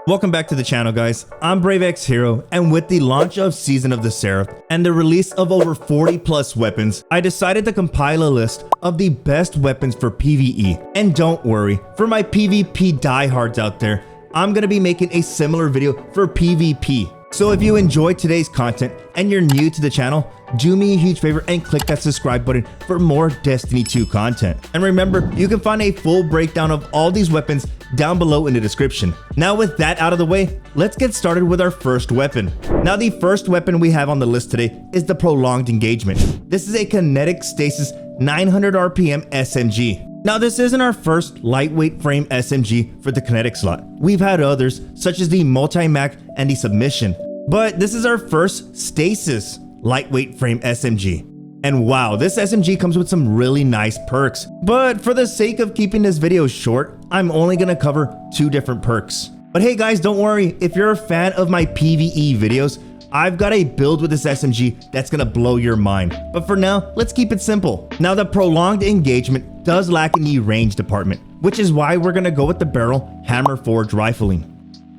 Welcome back to the channel, guys. I'm BraveX Hero, and with the launch of Season of the Seraph and the release of over 40 plus weapons, I decided to compile a list of the best weapons for PvE. And don't worry, for my PvP diehards out there, I'm gonna be making a similar video for PvP. So if you enjoyed today's content and you're new to the channel, do me a huge favor and click that subscribe button for more Destiny 2 content. And remember, you can find a full breakdown of all these weapons down below in the description. Now with that out of the way, let's get started with our first weapon. Now the first weapon we have on the list today is the Prolonged Engagement. This is a kinetic stasis 900 RPM SMG. Now this isn't our first lightweight frame SMG for the kinetic slot. We've had others such as the Multi-Mac and the Submission, but this is our first stasis lightweight frame SMG. And wow, this SMG comes with some really nice perks. But for the sake of keeping this video short, I'm only gonna cover 2 different perks. But hey guys, don't worry, if you're a fan of my PvE videos, I've got a build with this SMG that's gonna blow your mind. But for now, let's keep it simple. Now the Prolonged Engagement does lack in the range department, which is why we're gonna go with the barrel hammer forged rifling.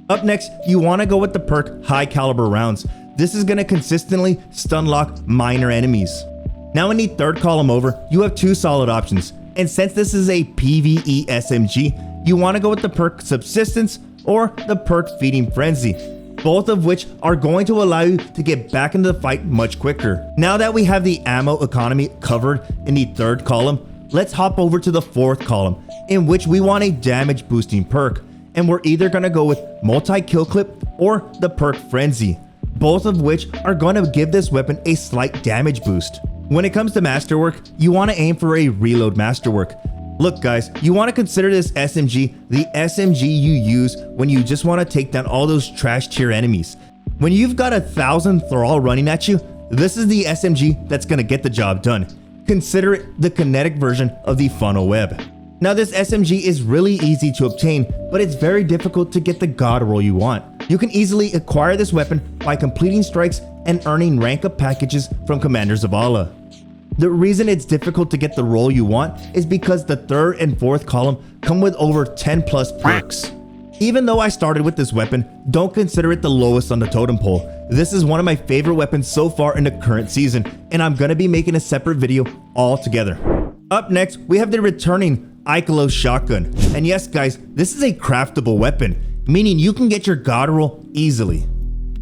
Up next, you wanna go with the perk High Caliber Rounds. This is gonna consistently stun lock minor enemies. Now in the third column over, you have 2 solid options. And since this is a PvE SMG, you wanna go with the perk Subsistence or the perk Feeding Frenzy, both of which are going to allow you to get back into the fight much quicker. Now that we have the ammo economy covered in the third column, let's hop over to the fourth column, in which we want a damage boosting perk. And we're either gonna go with multi-kill clip or the perk Frenzy, both of which are gonna give this weapon a slight damage boost. When it comes to masterwork, you wanna aim for a reload masterwork. Look guys, you wanna consider this SMG the SMG you use when you just wanna take down all those trash tier enemies. When you've got 1,000 thrall running at you, this is the SMG that's gonna get the job done. Consider it the kinetic version of the funnel web. Now this SMG is really easy to obtain, but it's very difficult to get the god roll you want. You can easily acquire this weapon by completing strikes and earning rank up packages from Commanders of Allah. The reason it's difficult to get the roll you want is because the third and fourth column come with over 10 plus perks. Even though I started with this weapon, don't consider it the lowest on the totem pole. This is one of my favorite weapons so far in the current season, and I'm gonna be making a separate video altogether. Up next, we have the returning Ikelos Shotgun. And yes guys, this is a craftable weapon, meaning you can get your god roll easily.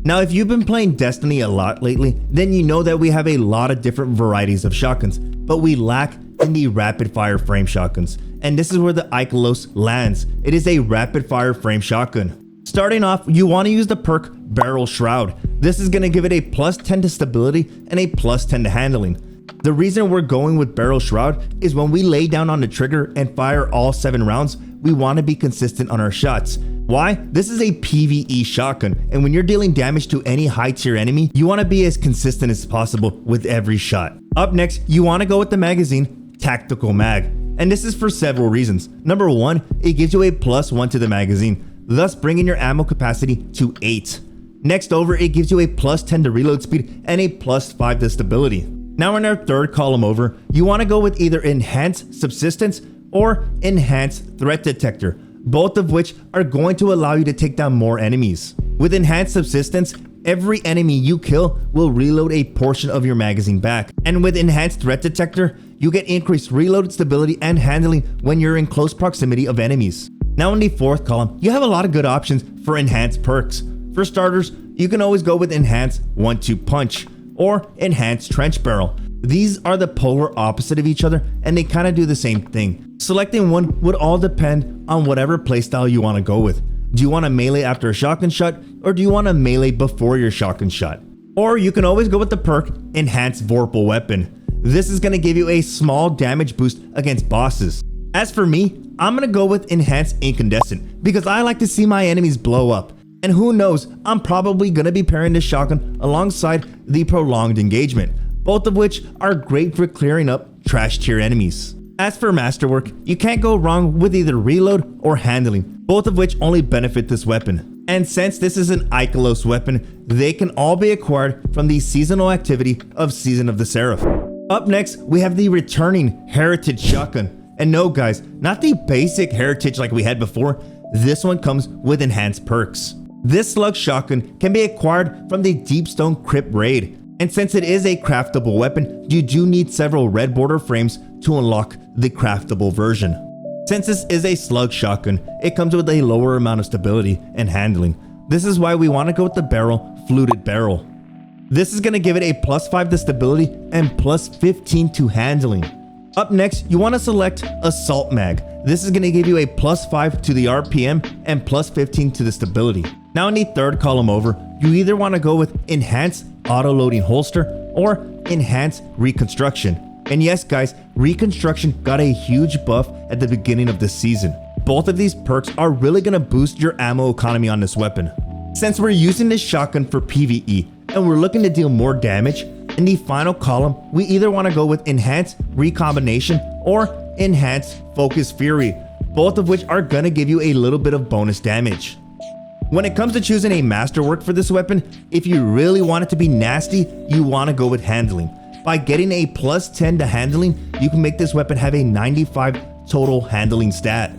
Now if you've been playing Destiny a lot lately, then you know that we have a lot of different varieties of shotguns, but we lack in the rapid fire frame shotguns. And this is where the Ikelos lands. It is a rapid fire frame shotgun. Starting off, you want to use the perk Barrel Shroud. This is going to give it a +10 to stability and a +10 to handling. The reason we're going with Barrel Shroud is when we lay down on the trigger and fire all 7 rounds, we want to be consistent on our shots. Why? This is a PvE shotgun, and when you're dealing damage to any high tier enemy, you want to be as consistent as possible with every shot. Up next, you want to go with the magazine Tactical Mag, and this is for several reasons. Number 1, it gives you a +1 to the magazine, thus bringing your ammo capacity to 8. Next over, it gives you a +10 to reload speed and a +5 to stability. Now in our third column over, you want to go with either Enhanced Subsistence or Enhanced Threat Detector, both of which are going to allow you to take down more enemies. With Enhanced Subsistence, every enemy you kill will reload a portion of your magazine back. And with Enhanced Threat Detector, you get increased reload stability and handling when you're in close proximity of enemies. Now in the fourth column, you have a lot of good options for enhanced perks. For starters, you can always go with Enhanced 1-2 Punch or Enhanced Trench Barrel. These are the polar opposite of each other and they kind of do the same thing. Selecting one would all depend on whatever playstyle you want to go with. Do you want to melee after a shotgun shot, or do you want to melee before your shotgun shot? Or you can always go with the perk Enhanced Vorpal Weapon. This is going to give you a small damage boost against bosses. As for me, I'm going to go with Enhanced Incandescent because I like to see my enemies blow up. And who knows, I'm probably going to be pairing this shotgun alongside the Prolonged Engagement, both of which are great for clearing up trash tier enemies. As for masterwork, you can't go wrong with either reload or handling, both of which only benefit this weapon. And since this is an Ikelos weapon, they can all be acquired from the seasonal activity of Season of the Seraph. Up next, we have the returning Heritage Shotgun. And no guys, not the basic Heritage like we had before. this one comes with enhanced perks. This slug shotgun can be acquired from the Deepstone Crypt raid, and since it is a craftable weapon, you do need several red border frames to unlock the craftable version. Since this is a slug shotgun, it comes with a lower amount of stability and handling. This is why we want to go with the fluted barrel. This is going to give it a +5 to stability and +15 to handling. Up next, you want to select Assault Mag. This is going to give you a +5 to the RPM and +15 to the stability. Now in the third column over, you either want to go with Enhanced Autoloading Holster or Enhanced Reconstruction. And yes guys, Reconstruction got a huge buff at the beginning of this season. Both of these perks are really going to boost your ammo economy on this weapon. Since we're using this shotgun for PvE and we're looking to deal more damage, in the final column, we either want to go with Enhanced Recombination or Enhanced Focus Fury, both of which are going to give you a little bit of bonus damage. When it comes to choosing a masterwork for this weapon, if you really want it to be nasty, you want to go with handling. By getting a +10 to handling, you can make this weapon have a 95 total handling stat.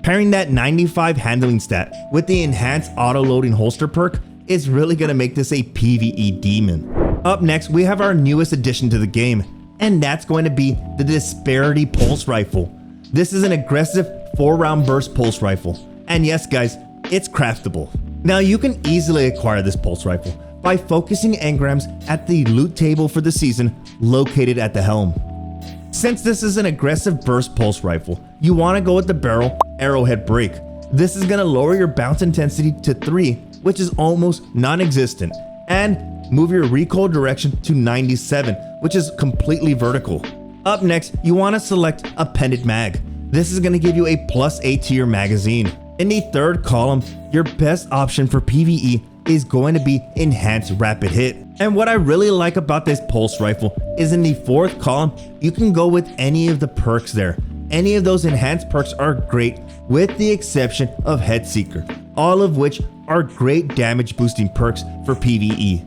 Pairing that 95 handling stat with the enhanced auto-loading holster perk is really going to make this a PvE demon. Up next, we have our newest addition to the game, and that's going to be the Disparity Pulse Rifle. This is an aggressive 4-round burst pulse rifle, and yes guys, it's craftable. Now you can easily acquire this pulse rifle by focusing engrams at the loot table for the season located at the helm. Since this is an aggressive burst pulse rifle, you want to go with the arrowhead break. This is going to lower your bounce intensity to 3, which is almost non-existent, and move your recoil direction to 97, which is completely vertical. Up next, you want to select appended mag. This is going to give you a +8 to your magazine. In the third column, your best option for PvE is going to be enhanced rapid hit. And what I really like about this pulse rifle is in the fourth column, you can go with any of the perks there. Any of those enhanced perks are great with the exception of headseeker, all of which are great damage boosting perks for PvE.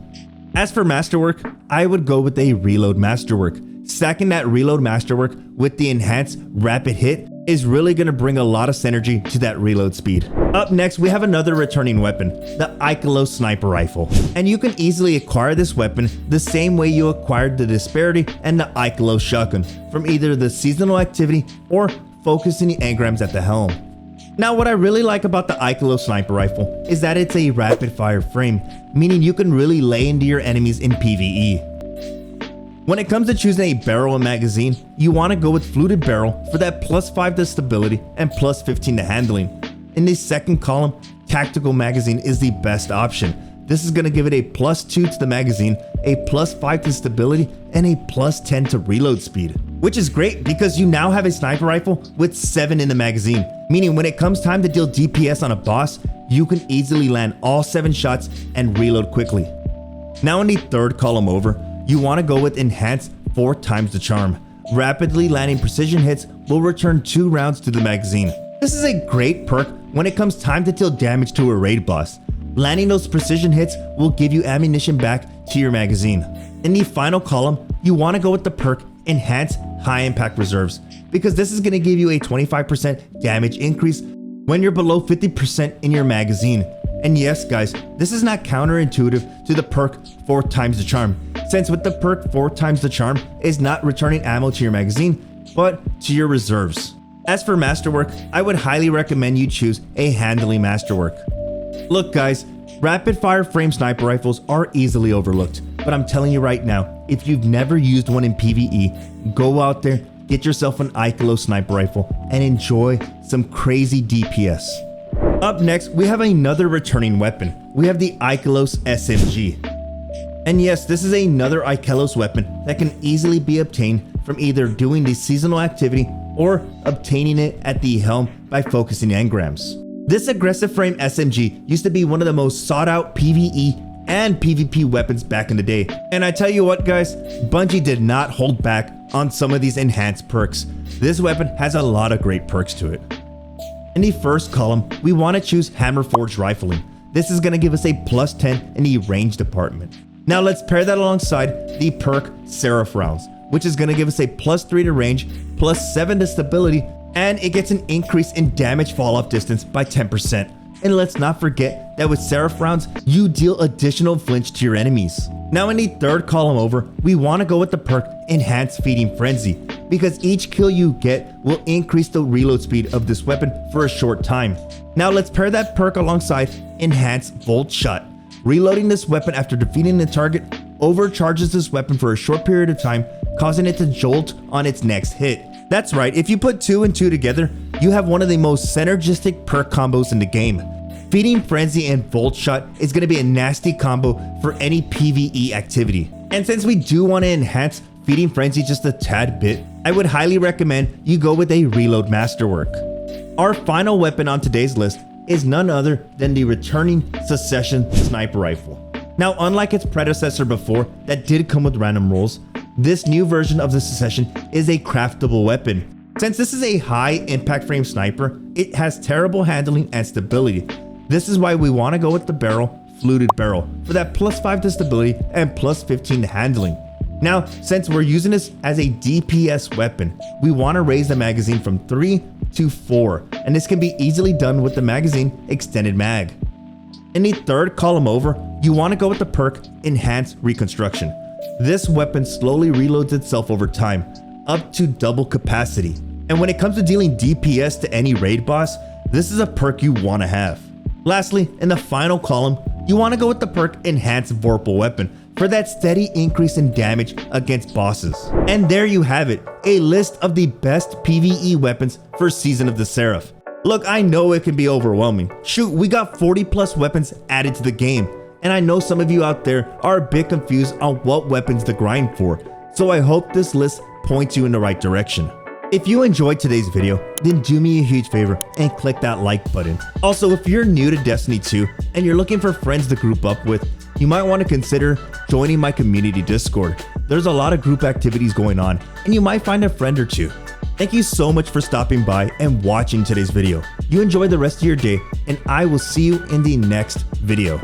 As for masterwork, I would go with a reload masterwork. Stacking that reload masterwork with the enhanced rapid hit is really going to bring a lot of synergy to that reload speed. Up next, we have another returning weapon, the Ikelos Sniper Rifle. And you can easily acquire this weapon the same way you acquired the Disparity and the Ikelos Shotgun, from either the seasonal activity or focusing the engrams at the helm. Now what I really like about the Ikelos Sniper Rifle is that it's a rapid fire frame, meaning you can really lay into your enemies in PvE. When it comes to choosing a barrel and magazine, you want to go with fluted barrel for that +5 to stability and +15 to handling. In the second column, tactical magazine is the best option. This is going to give it a +2 to the magazine, a +5 to stability, and a +10 to reload speed. Which is great because you now have a sniper rifle with 7 in the magazine, meaning when it comes time to deal DPS on a boss, you can easily land all 7 shots and reload quickly. Now in the third column over, you want to go with enhanced 4 times the charm. Rapidly landing precision hits will return 2 rounds to the magazine. This is a great perk when it comes time to deal damage to a raid boss. Landing those precision hits will give you ammunition back to your magazine. In the final column, you want to go with the perk Enhanced High Impact Reserves, because this is going to give you a 25% damage increase when you're below 50% in your magazine. And yes guys, this is not counterintuitive to the perk 4 times the charm, since with the perk 4 times the charm is not returning ammo to your magazine, but to your reserves. As for masterwork, I would highly recommend you choose a handling masterwork. Look guys, rapid fire frame sniper rifles are easily overlooked, but I'm telling you right now, if you've never used one in PvE, go out there, get yourself an Ikelos Sniper Rifle, and enjoy some crazy DPS. Up next, we have another returning weapon. We have the Ikelos SMG. And yes, this is another Ikelos weapon that can easily be obtained from either doing the seasonal activity or obtaining it at the helm by focusing engrams. This aggressive frame SMG used to be one of the most sought out PvE and PvP weapons back in the day. And I tell you what guys, Bungie did not hold back on some of these enhanced perks. This weapon has a lot of great perks to it. In the first column, we want to choose Hammer Forged Rifling. This is going to give us a +10 in the range department. Now let's pair that alongside the perk Seraph rounds, which is going to give us a +3 to range, +7 to stability, and it gets an increase in damage fall off distance by 10%. And let's not forget that with Seraph rounds, you deal additional flinch to your enemies. Now in the third column over, we want to go with the perk Enhanced Feeding Frenzy, because each kill you get will increase the reload speed of this weapon for a short time. Now let's pair that perk alongside Enhanced Voltshot. Reloading this weapon after defeating the target overcharges this weapon for a short period of time, causing it to jolt on its next hit. That's right, if you put 2 and 2 together, you have one of the most synergistic perk combos in the game. Feeding Frenzy and Voltshot is going to be a nasty combo for any PvE activity. And since we do want to enhance Feeding Frenzy just a tad bit, I would highly recommend you go with a reload masterwork. Our final weapon on today's list is none other than the returning Secession Sniper Rifle. Now, unlike its predecessor before that did come with random rolls, this new version of the Secession is a craftable weapon. Since this is a high impact frame sniper, it has terrible handling and stability. This is why we want to go with the fluted barrel for that +5 to stability and +15 to handling. Now, since we're using this as a DPS weapon, we want to raise the magazine from 3 to 4, and this can be easily done with the magazine extended mag. In the third column over, you want to go with the perk Enhanced Reconstruction. This weapon slowly reloads itself over time, up to double capacity. And when it comes to dealing DPS to any raid boss, this is a perk you want to have. Lastly, in the final column, you want to go with the perk Enhanced Vorpal Weapon for that steady increase in damage against bosses. And there you have it, a list of the best PvE weapons for Season of the Seraph. Look, I know it can be overwhelming. Shoot, we got 40 plus weapons added to the game. And I know some of you out there are a bit confused on what weapons to grind for, so I hope this list points you in the right direction. If you enjoyed today's video, then do me a huge favor and click that like button. Also, if you're new to Destiny 2 and you're looking for friends to group up with, you might want to consider joining my community Discord. There's a lot of group activities going on, and you might find a friend or two. Thank you so much for stopping by and watching today's video. You enjoy the rest of your day, and I will see you in the next video.